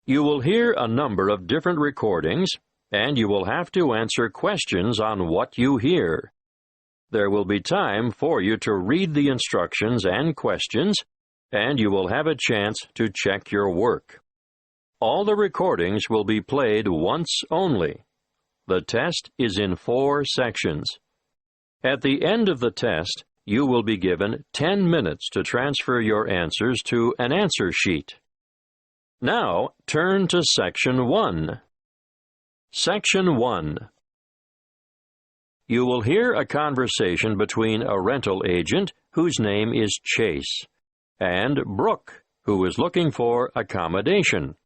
You will hear a number of different recordings, and you will have to answer questions on what you hear. There will be time for you to read the instructions and questions, and you will have a chance to check your work. All the recordings will be played once only. The test is in 4 sections. At the end of the test, you will be given 10 minutes to transfer your answers to an answer sheet. Now, turn to Section 1. Section 1. You will hear a conversation between a rental agent, whose name is Chase, and Brook, who is looking for accommodation.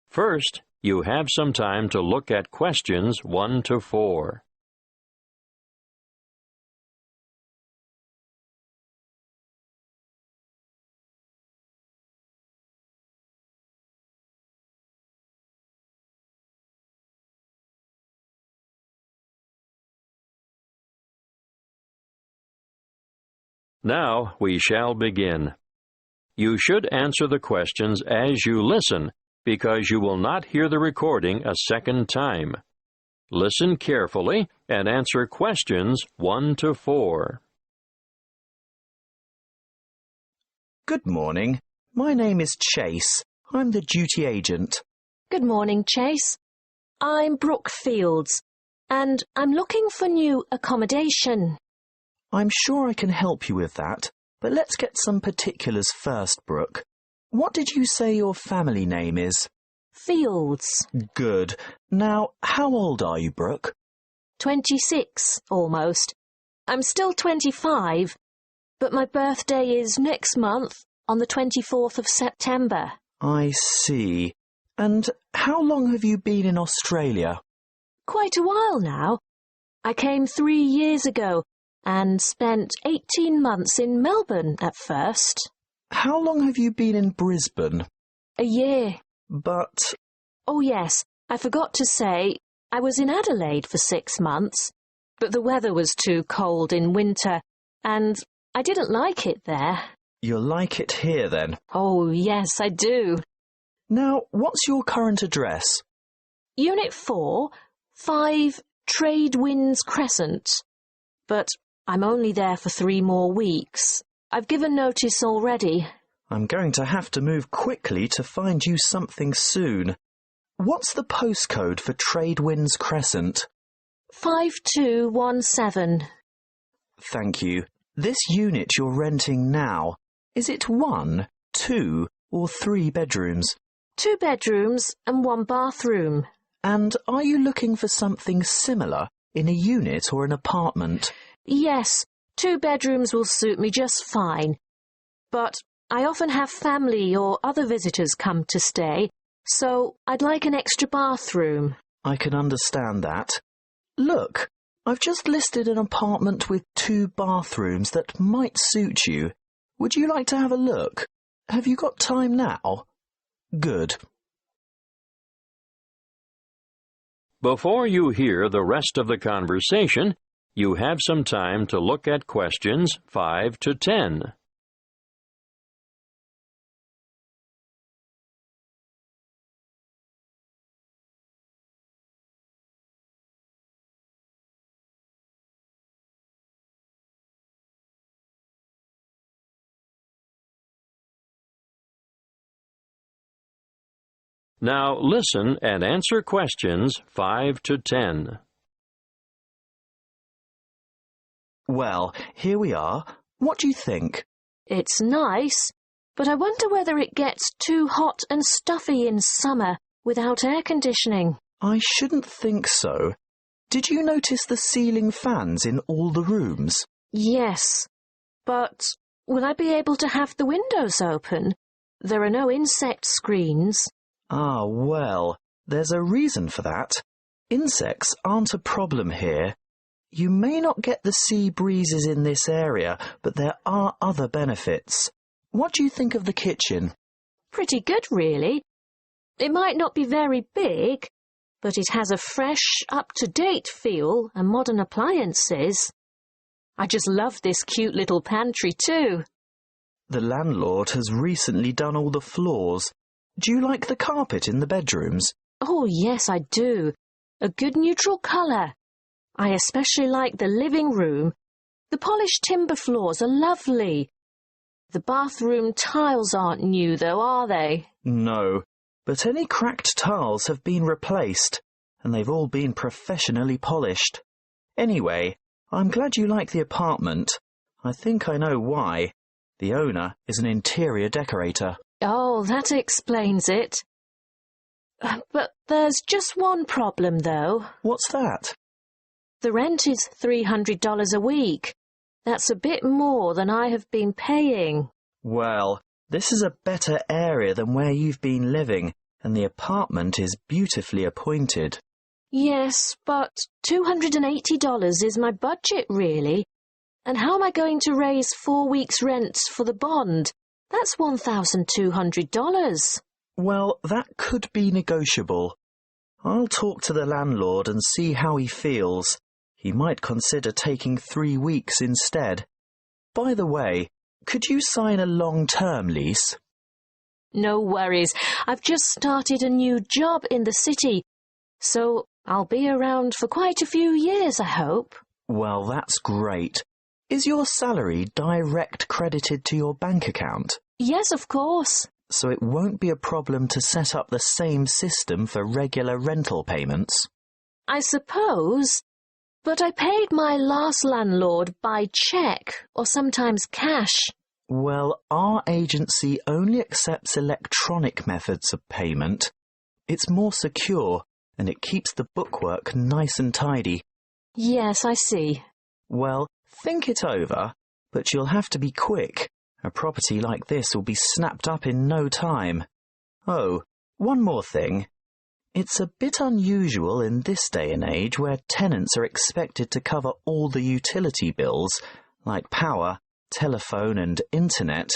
First, you have some time to look at questions 1 to 4. Now we shall begin. You should answer the questions as you listen, because you will not hear the recording a second time. Listen carefully and answer questions 1 to 4. Good morning. My name is Chase. I'm the duty agent. Good morning, Chase. I'm Brook Fields, and I'm looking for new accommodation. I'm sure I can help you with that, but let's get some particulars first, Brook. What did you say your family name is? Fields. Good. Now, how old are you, Brook? 26, almost. I'm still 25, but my birthday is next month, on the 24th of September. I see. And how long have you been in Australia? Quite a while now. I came 3 years ago and spent 18 months in Melbourne at first. How long have you been in Brisbane? A year. But... Oh yes, I forgot to say, I was in Adelaide for 6 months, but the weather was too cold in winter, and I didn't like it there. You'll like it here, then? Oh yes, I do. Now, what's your current address? Unit 4, 5 Trade Winds Crescent. But I'm only there for 3 more weeks. I've given notice already. I'm going to have to move quickly to find you something soon. What's the postcode for Trade Winds Crescent? 5217. Thank you. This unit you're renting now, is it 1, 2 or 3 bedrooms? 2 bedrooms and 1 bathroom. And are you looking for something similar in a unit or an apartment? Yes, 2 bedrooms will suit me just fine. But I often have family or other visitors come to stay, so I'd like an extra bathroom. I can understand that. Look, I've just listed an apartment with 2 bathrooms that might suit you. Would you like to have a look? Have you got time now? Good. Before you hear the rest of the conversation, you have some time to look at questions 5 to 10. Now listen and answer questions 5 to 10. Well, here we are. What do you think? It's nice, but I wonder whether it gets too hot and stuffy in summer without air conditioning. I shouldn't think so. Did you notice the ceiling fans in all the rooms? Yes, but will I be able to have the windows open? There are no insect screens. Ah, well, there's a reason for that. Insects aren't a problem here. You may not get the sea breezes in this area, but there are other benefits. What do you think of the kitchen? Pretty good, really. It might not be very big, but it has a fresh, up-to-date feel and modern appliances. I just love this cute little pantry too. The landlord has recently done all the floors. Do you like the carpet in the bedrooms? Oh, yes, I do. A good neutral colour. I especially like the living room. The polished timber floors are lovely. The bathroom tiles aren't new, though, are they? No, but any cracked tiles have been replaced, and they've all been professionally polished. Anyway, I'm glad you like the apartment. I think I know why. The owner is an interior decorator. Oh, that explains it. But there's just one problem, though. What's that? The rent is $300 a week. That's a bit more than I have been paying. Well, this is a better area than where you've been living, and the apartment is beautifully appointed. Yes, but $280 is my budget, really. And how am I going to raise 4 weeks' rent for the bond? That's $1,200. Well, that could be negotiable. I'll talk to the landlord and see how he feels. He might consider taking 3 weeks instead. By the way, could you sign a long-term lease? No worries. I've just started a new job in the city, so I'll be around for quite a few years, I hope. Well, that's great. Is your salary direct credited to your bank account? Yes, of course. So it won't be a problem to set up the same system for regular rental payments? I suppose. But I paid my last landlord by cheque or sometimes cash. Well, our agency only accepts electronic methods of payment. It's more secure, and it keeps the bookwork nice and tidy. Yes, I see. Well, think it over, but you'll have to be quick. A property like this will be snapped up in no time. Oh, one more thing. It's a bit unusual in this day and age where tenants are expected to cover all the utility bills, like power, telephone and internet,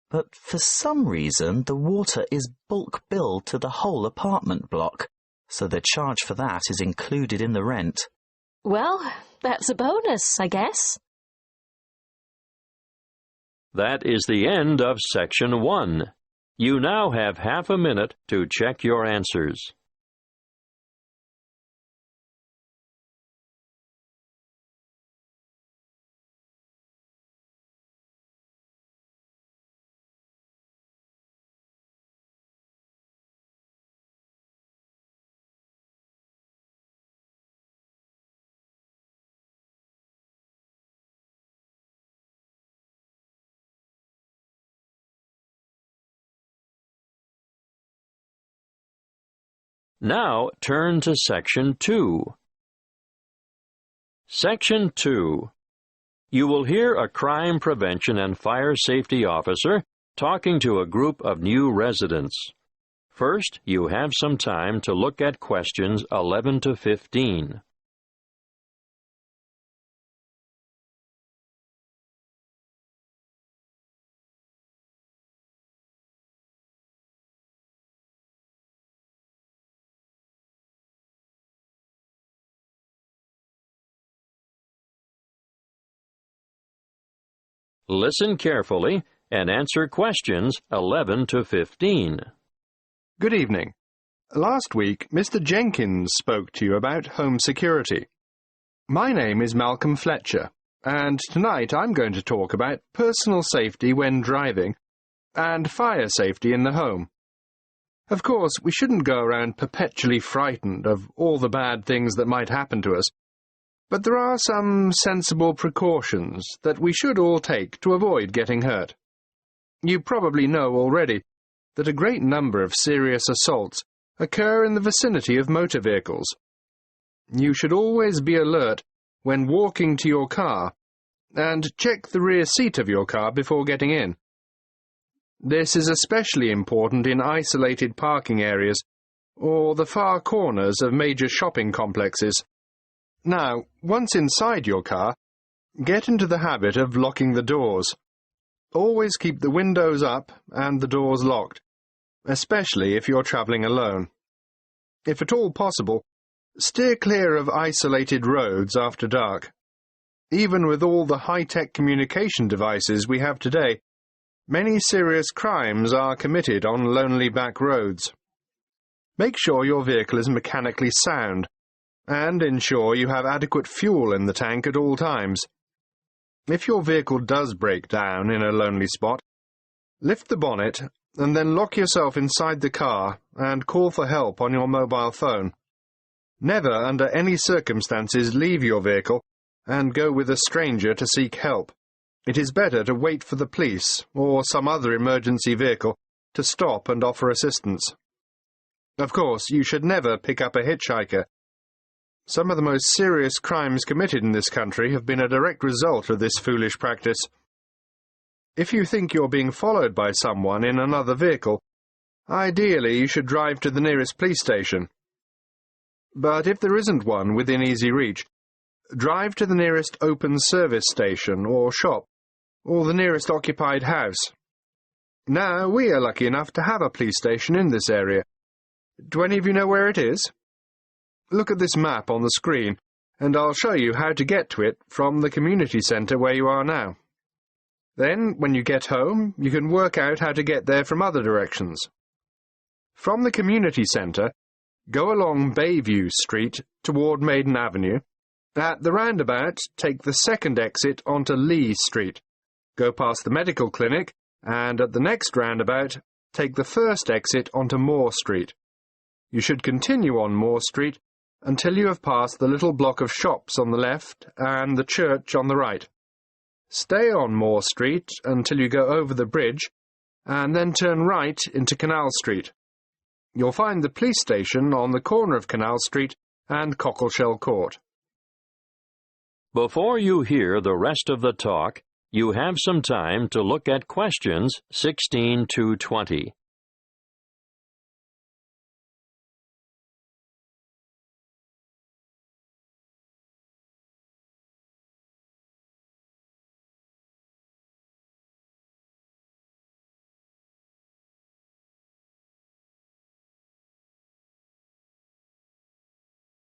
but for some reason the water is bulk billed to the whole apartment block, so the charge for that is included in the rent. Well, that's a bonus, I guess. That is the end of Section 1. You now have half a minute to check your answers. Now turn to Section 2. Section 2. You will hear a crime prevention and fire safety officer talking to a group of new residents. First, you have some time to look at questions 11 to 15. Listen carefully and answer questions 11 to 15. Good evening. Last week, Mr. Jenkins spoke to you about home security. My name is Malcolm Fletcher, and tonight I'm going to talk about personal safety when driving and fire safety in the home. Of course, we shouldn't go around perpetually frightened of all the bad things that might happen to us, but there are some sensible precautions that we should all take to avoid getting hurt. You probably know already that a great number of serious assaults occur in the vicinity of motor vehicles. You should always be alert when walking to your car and check the rear seat of your car before getting in. This is especially important in isolated parking areas or the far corners of major shopping complexes. Now, once inside your car, get into the habit of locking the doors. Always keep the windows up and the doors locked, especially if you're travelling alone. If at all possible, steer clear of isolated roads after dark. Even with all the high-tech communication devices we have today, Many serious crimes are committed on lonely back roads. Make sure your vehicle is mechanically sound, and ensure you have adequate fuel in the tank at all times. If your vehicle does break down in a lonely spot, lift the bonnet and then lock yourself inside the car and call for help on your mobile phone. Never, under any circumstances, leave your vehicle and go with a stranger to seek help. It is better to wait for the police or some other emergency vehicle to stop and offer assistance. Of course, you should never pick up a hitchhiker. Some of the most serious crimes committed in this country have been a direct result of this foolish practice. If you think you're being followed by someone in another vehicle, ideally you should drive to the nearest police station. But if there isn't one within easy reach, drive to the nearest open service station or shop, or the nearest occupied house. Now, we are lucky enough to have a police station in this area. Do any of you know where it is? Look at this map on the screen, and I'll show you how to get to it from the community centre where you are now. Then, when you get home, you can work out how to get there from other directions. From the community centre, go along Bayview Street toward Maiden Avenue. At the roundabout, take the second exit onto Lee Street. Go past the medical clinic, and at the next roundabout, take the first exit onto Moore Street. You should continue on Moore Street until you have passed the little block of shops on the left and the church on the right. Stay on Moore Street until you go over the bridge, and then turn right into Canal Street. You'll find the police station on the corner of Canal Street and Cockleshell Court. Before you hear the rest of the talk, you have some time to look at questions 16 to 20.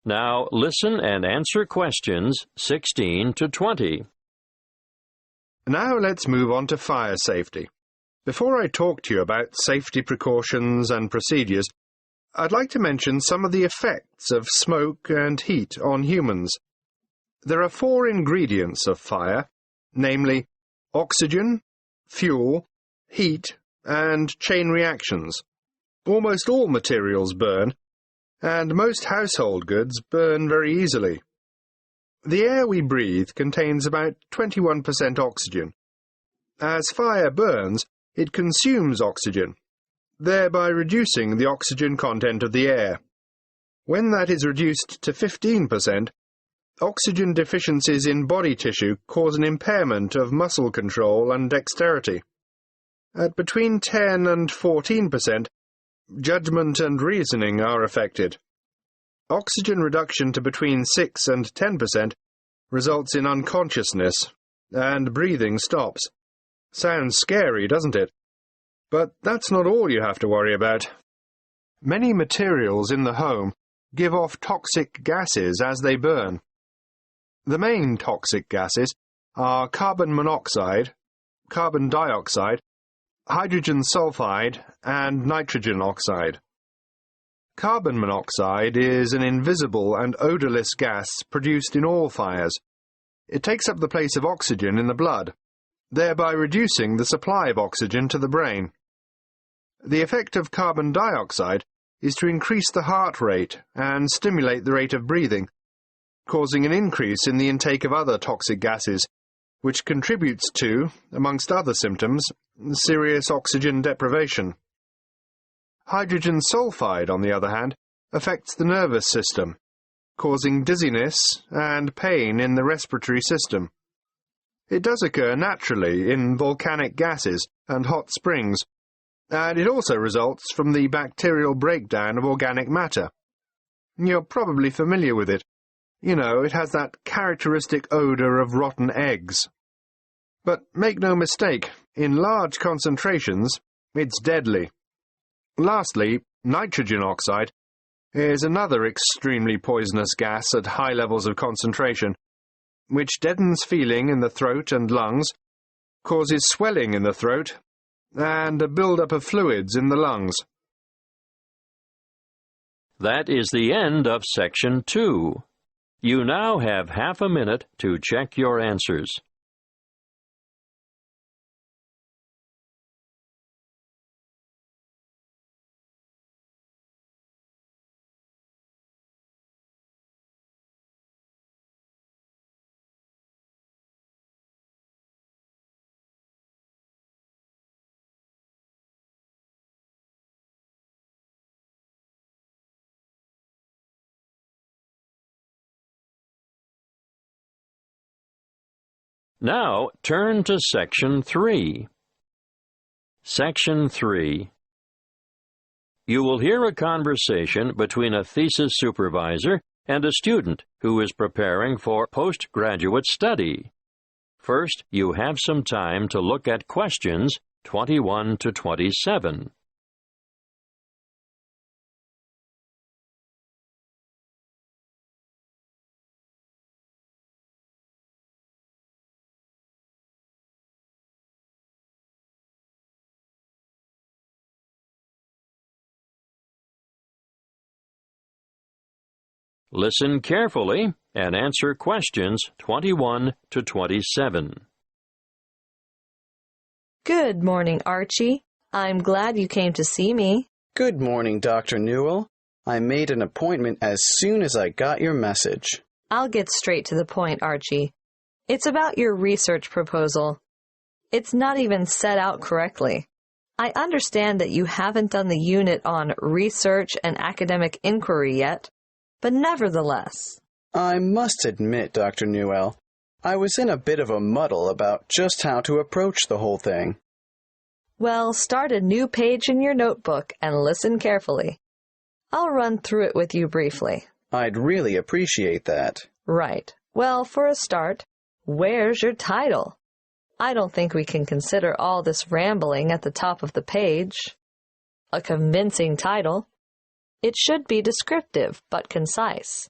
Now listen and answer questions 16 to 20. Now let's move on to fire safety. Before I talk to you about safety precautions and procedures, I'd like to mention some of the effects of smoke and heat on humans. There are 4 ingredients of fire, namely oxygen, fuel, heat, and chain reactions. Almost all materials burn, and most household goods burn very easily. The air we breathe contains about 21% oxygen. As fire burns, it consumes oxygen, thereby reducing the oxygen content of the air. When that is reduced to 15%, oxygen deficiencies in body tissue cause an impairment of muscle control and dexterity. At between 10 and 14%, judgment and reasoning are affected. Oxygen reduction to between 6 and 10% results in unconsciousness, and breathing stops. Sounds scary, doesn't it? But that's not all you have to worry about. Many materials in the home give off toxic gases as they burn. The main toxic gases are carbon monoxide, carbon dioxide, hydrogen sulfide, and nitrogen oxide. Carbon monoxide is an invisible and odorless gas produced in all fires. It takes up the place of oxygen in the blood, thereby reducing the supply of oxygen to the brain. The effect of carbon dioxide is to increase the heart rate and stimulate the rate of breathing, causing an increase in the intake of other toxic gases, which contributes to, amongst other symptoms, serious oxygen deprivation. Hydrogen sulfide, on the other hand, affects the nervous system, causing dizziness and pain in the respiratory system. It does occur naturally in volcanic gases and hot springs, and it also results from the bacterial breakdown of organic matter. You're probably familiar with it. You know, it has that characteristic odour of rotten eggs. But make no mistake, in large concentrations, it's deadly. Lastly, nitrogen oxide is another extremely poisonous gas at high levels of concentration, which deadens feeling in the throat and lungs, causes swelling in the throat, and a build-up of fluids in the lungs. That is the end of Section 2. You now have half a minute to check your answers. Now, turn to Section 3. Section 3. You will hear a conversation between a thesis supervisor and a student who is preparing for postgraduate study. First, you have some time to look at questions 21 to 27. Listen carefully and answer questions 21 to 27. Good morning, Archie. I'm glad you came to see me. Good morning, Dr. Newell. I made an appointment as soon as I got your message. I'll get straight to the point, Archie. It's about your research proposal. It's not even set out correctly. I understand that you haven't done the unit on research and academic inquiry yet, but nevertheless. I must admit, Dr. Newell, I was in a bit of a muddle about just how to approach the whole thing. Well, start a new page in your notebook and listen carefully. I'll run through it with you briefly. I'd really appreciate that. Right. Well, for a start, where's your title? I don't think we can consider all this rambling at the top of the page. A convincing title. It should be descriptive but concise.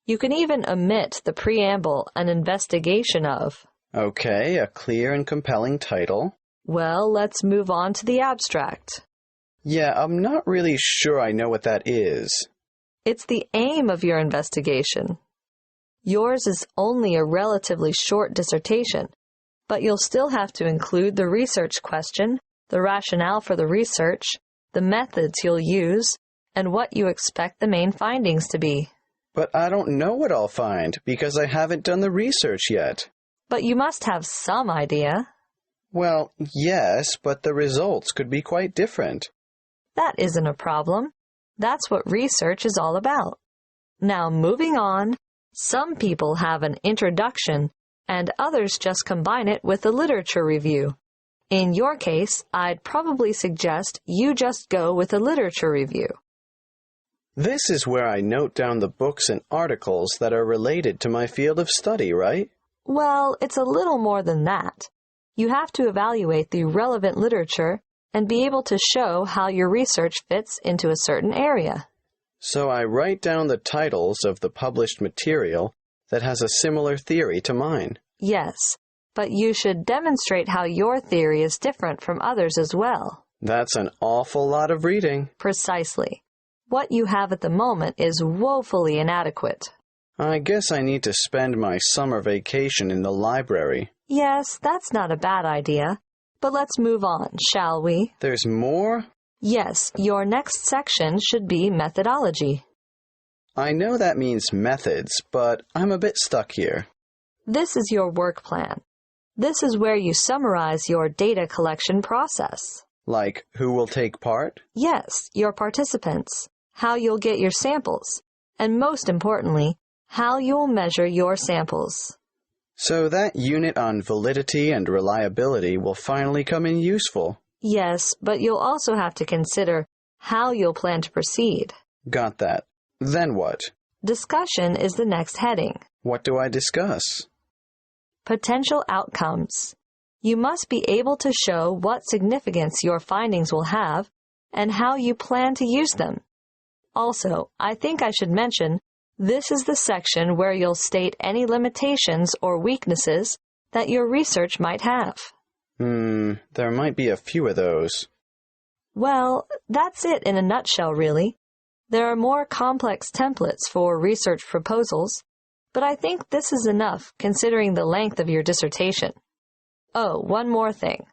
You can even omit the preamble and investigation of. Okay, a clear and compelling title. Well, let's move on to the abstract. Yeah, I'm not really sure I know what that is. It's the aim of your investigation. Yours is only a relatively short dissertation, but you'll still have to include the research question, the rationale for the research, the methods you'll use, and what you expect the main findings to be. But I don't know what I'll find because I haven't done the research yet. But you must have some idea. Well, yes, but the results could be quite different. That isn't a problem. That's what research is all about. Now, moving on, some people have an introduction and others just combine it with a literature review. In your case, I'd probably suggest you just go with a literature review. This is where I note down the books and articles that are related to my field of study, right? Well, it's a little more than that. You have to evaluate the relevant literature and be able to show how your research fits into a certain area. So I write down the titles of the published material that has a similar theory to mine. Yes, but you should demonstrate how your theory is different from others as well. That's an awful lot of reading. Precisely. What you have at the moment is woefully inadequate. I guess I need to spend my summer vacation in the library. Yes, that's not a bad idea. But let's move on, shall we? There's more? Yes, your next section should be methodology. I know that means methods, but I'm a bit stuck here. This is your work plan. This is where you summarize your data collection process. Like who will take part? Yes, your participants, how you'll get your samples, and most importantly, how you'll measure your samples. So that unit on validity and reliability will finally come in useful. Yes, but you'll also have to consider how you'll plan to proceed. Got that. Then what? Discussion is the next heading. What do I discuss? Potential outcomes. You must be able to show what significance your findings will have and how you plan to use them. Also, I think I should mention, this is the section where you'll state any limitations or weaknesses that your research might have. There might be a few of those. Well, that's it in a nutshell, really. There are more complex templates for research proposals, but I think this is enough considering the length of your dissertation. Oh, one more thing.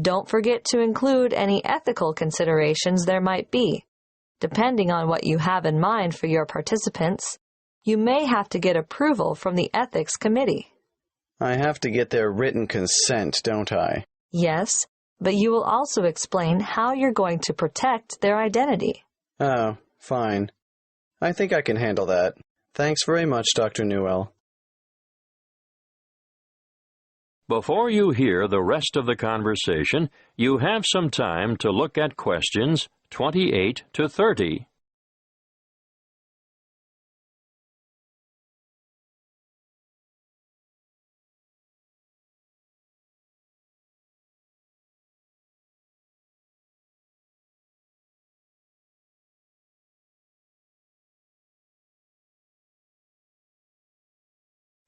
Don't forget to include any ethical considerations there might be. Depending on what you have in mind for your participants, you may have to get approval from the ethics committee. I have to get their written consent, don't I? Yes, but you will also explain how you're going to protect their identity. Oh, fine. I think I can handle that. Thanks very much, Dr. Newell. Before you hear the rest of the conversation, you have some time to look at questions 28 to 30.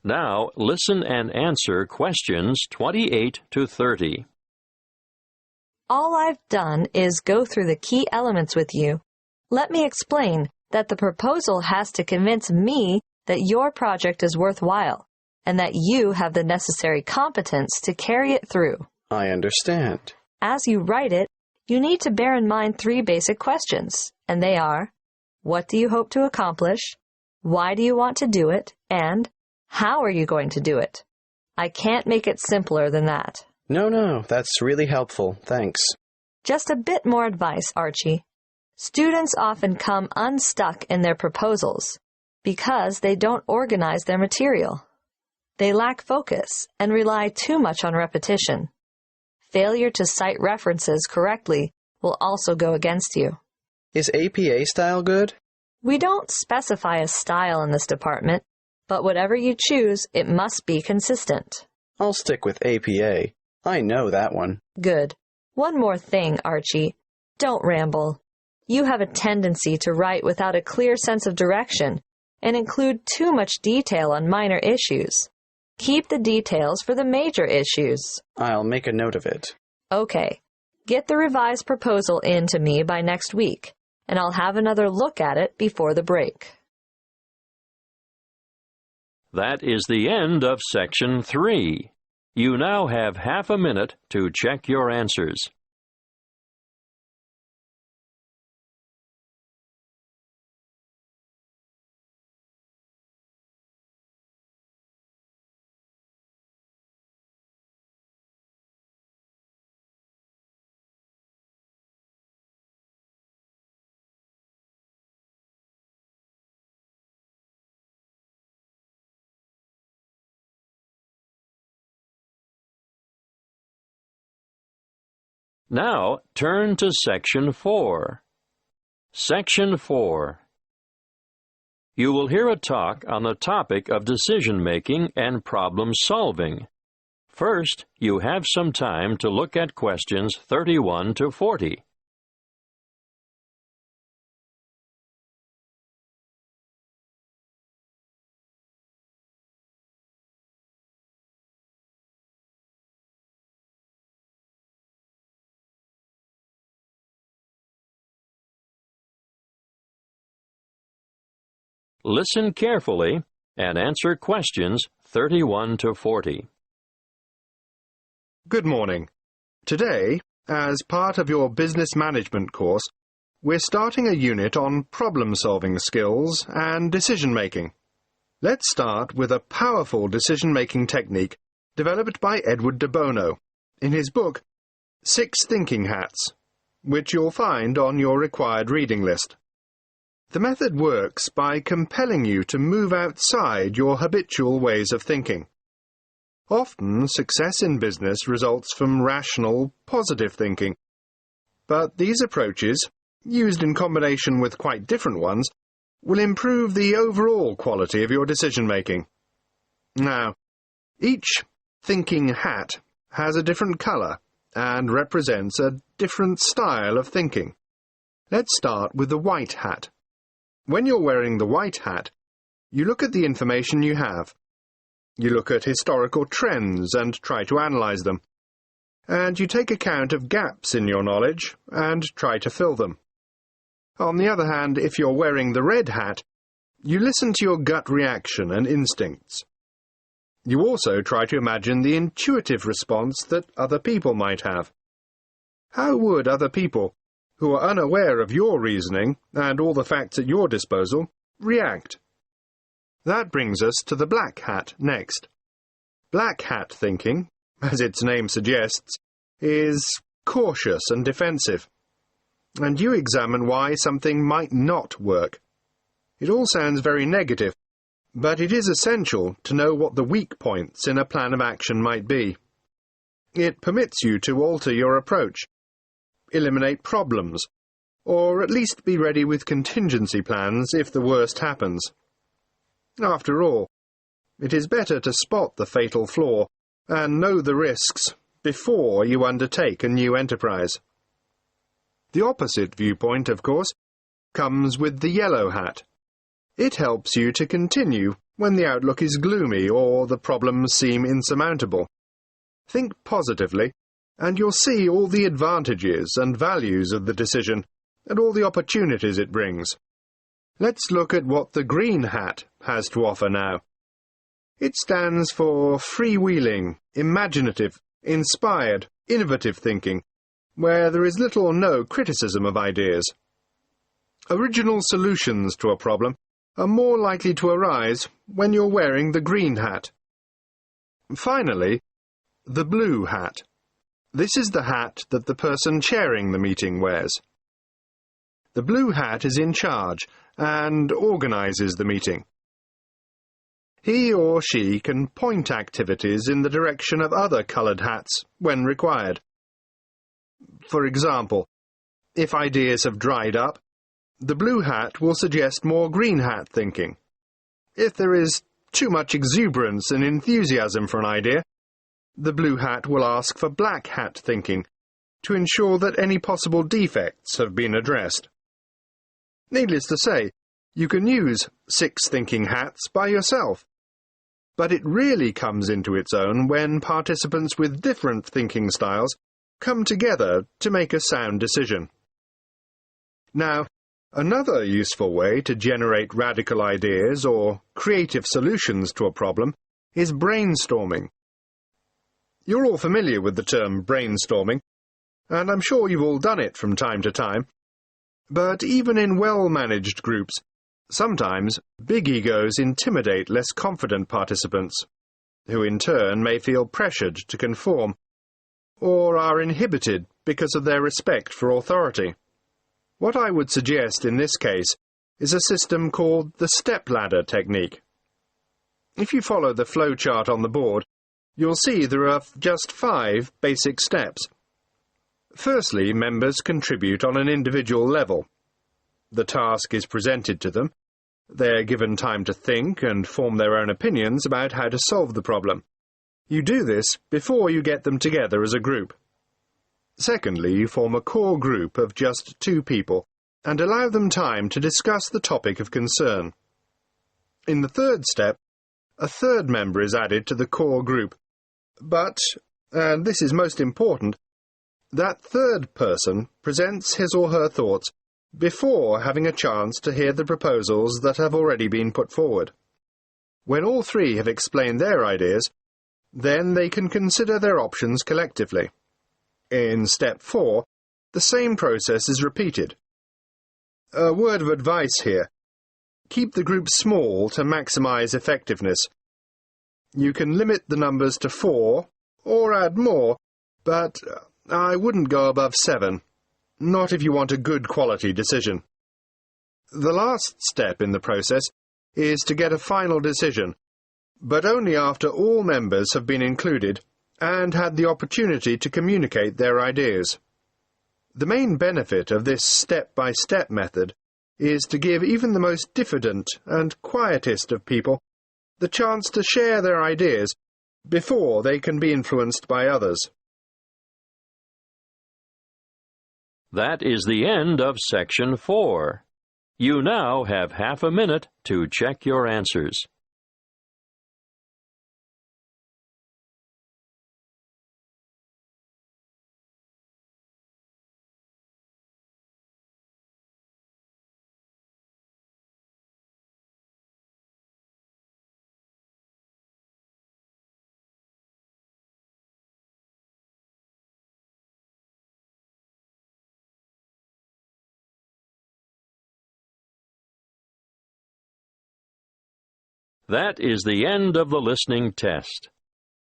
Now, listen and answer questions 28 to 30. All I've done is go through the key elements with you. Let me explain that the proposal has to convince me that your project is worthwhile and that you have the necessary competence to carry it through. I understand. As you write it, you need to bear in mind 3 basic questions, and they are, what do you hope to accomplish? Why do you want to do it? And how are you going to do it? I can't make it simpler than that. No, that's really helpful. Thanks. Just a bit more advice, Archie. Students often come unstuck in their proposals because they don't organize their material. They lack focus and rely too much on repetition. Failure to cite references correctly will also go against you. Is APA style good? We don't specify a style in this department, but whatever you choose, it must be consistent. I'll stick with APA. I know that one. Good. One more thing, Archie. Don't ramble. You have a tendency to write without a clear sense of direction and include too much detail on minor issues. Keep the details for the major issues. I'll make a note of it. Okay. Get the revised proposal in to me by next week, and I'll have another look at it before the break. That is the end of Section 3. You now have half a minute to check your answers. Now, turn to Section 4. Section 4. You will hear a talk on the topic of decision-making and problem-solving. First, you have some time to look at questions 31 to 40. Listen carefully and answer questions 31 to 40. Good morning. Today, as part of your business management course, we're starting a unit on problem-solving skills and decision-making. Let's start with a powerful decision-making technique developed by Edward de Bono in his book, 6 Thinking Hats, which you'll find on your required reading list. The method works by compelling you to move outside your habitual ways of thinking. Often, success in business results from rational, positive thinking. But these approaches, used in combination with quite different ones, will improve the overall quality of your decision-making. Now, each thinking hat has a different color and represents a different style of thinking. Let's start with the white hat. When you're wearing the white hat, you look at the information you have. You look at historical trends and try to analyze them. and you take account of gaps in your knowledge and try to fill them. On the other hand, if you're wearing the red hat, you listen to your gut reaction and instincts. You also try to imagine the intuitive response that other people might have. How would other people, who are unaware of your reasoning and all the facts at your disposal, react? That brings us to the black hat next. Black hat thinking, as its name suggests, is cautious and defensive, and you examine why something might not work. It all sounds very negative, but it is essential to know what the weak points in a plan of action might be. It permits you to alter your approach, eliminate problems, or at least be ready with contingency plans if the worst happens. After all, it is better to spot the fatal flaw and know the risks before you undertake a new enterprise. The opposite viewpoint, of course, comes with the yellow hat. It helps you to continue when the outlook is gloomy or the problems seem insurmountable. Think positively, and you'll see all the advantages and values of the decision and all the opportunities it brings. Let's look at what the green hat has to offer now. It stands for freewheeling, imaginative, inspired, innovative thinking, where there is little or no criticism of ideas. Original solutions to a problem are more likely to arise when you're wearing the green hat. Finally, the blue hat. This is the hat that the person chairing the meeting wears. The blue hat is in charge and organizes the meeting. He or she can point activities in the direction of other colored hats when required. For example, if ideas have dried up, the blue hat will suggest more green hat thinking. If there is too much exuberance and enthusiasm for an idea, the blue hat will ask for black hat thinking to ensure that any possible defects have been addressed. Needless to say, you can use 6 thinking hats by yourself, but it really comes into its own when participants with different thinking styles come together to make a sound decision. Now, another useful way to generate radical ideas or creative solutions to a problem is brainstorming. You're all familiar with the term brainstorming, and I'm sure you've all done it from time to time. But even in well-managed groups, sometimes big egos intimidate less confident participants, who in turn may feel pressured to conform, or are inhibited because of their respect for authority. What I would suggest in this case is a system called the Stepladder Technique. If you follow the flowchart on the board, you'll see there are just 5 basic steps. Firstly, members contribute on an individual level. The task is presented to them. They're given time to think and form their own opinions about how to solve the problem. You do this before you get them together as a group. Secondly, you form a core group of just 2 people and allow them time to discuss the topic of concern. In the third step, a third member is added to the core group, but, and this is most important, that third person presents his or her thoughts before having a chance to hear the proposals that have already been put forward. When all 3 have explained their ideas, then they can consider their options collectively. In step 4, the same process is repeated. A word of advice here. Keep the group small to maximize effectiveness. You can limit the numbers to 4, or add more, but I wouldn't go above 7, not if you want a good quality decision. The last step in the process is to get a final decision, but only after all members have been included and had the opportunity to communicate their ideas. The main benefit of this step-by-step method is to give even the most diffident and quietest of people the chance to share their ideas before they can be influenced by others. That is the end of Section 4. You now have half a minute to check your answers. That is the end of the listening test.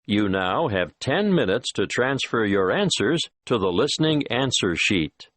You now have 10 minutes to transfer your answers to the listening answer sheet.